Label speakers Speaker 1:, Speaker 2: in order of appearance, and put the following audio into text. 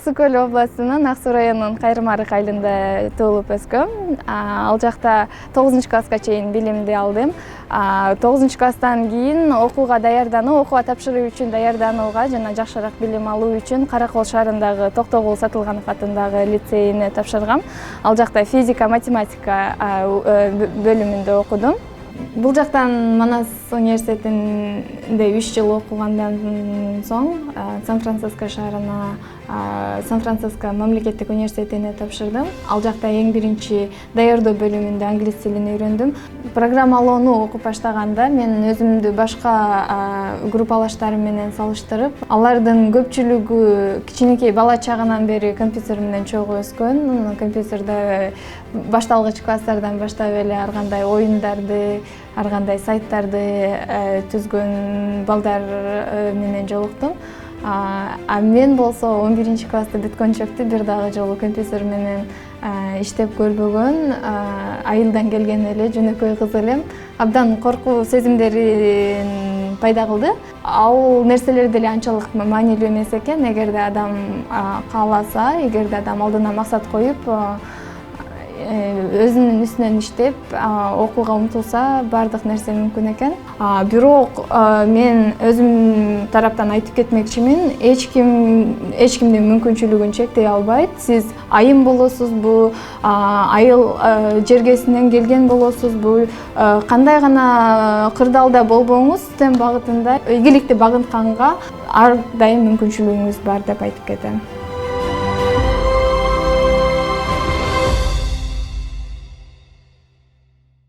Speaker 1: Ак Суу Көл областынын Ак Суу районунун Кайрымарык айылында туулуп өскөм. Ал жакта 9-класска чейин билимди алдым. 9-класстан кийин окууга даярдануу, окууга тапшыруу үчүн даярданууга жана жакшыраак билим алуу үчүн Каракол шаарындагы Токтогул Сатылганов атындагы лицейине тапшыргам. Ал жакта физика, математика бөлүмүндө окудум. Бул жактан Манас университетинде 3 жыл окугандан соң Сан-Франциско шаарына, Сан-Франциско мамлекеттик университетине тапшырдым. Ал жакта эң биринчи даярдоо бөлүмүндө англис тилин үйрөндүм. Программалоону окуп баштаганда мен өзүмдү башка группалаштарым менен салыштырып, алардын көпчүлүгү кичинекей бала чагынан бери компьютер менен чогуу өскөн. Компьютерде башталгыч класстардан баштап эле ар кандай оюндарды, ар кандай сайттарды түзгөн балдар менен жолуктум. Мен болсо 11-классты бүткөнчөктү бир дагы жолу компьютер менен иштеп көрбөгөн, айылдан келген эле жөнөкөй кыз элем. Абдан коркуу сезимдерин пайда кылды. Ал нерселер деле анчалык маанилүү эмес экен. Эгерде адам кааласа, эгерде адам алдына максат коюп, өзүнүн үстүнөн иштеп, окууга умтулса, бардык нерсе мүмкүн экен. Бирок мен өзүм тараптан айтып кетмекчимин, эч кимдин мүмкүнчүлүгүн чектей албайт. Сиз айым болосузбу, айыл жергесинен келген болосузбу, кандай гана кырдаалда болбоңуз, STEM багытында ийгиликти багытканга ар дайым мүмкүнчүлүгүңүз бар деп айтып кетем.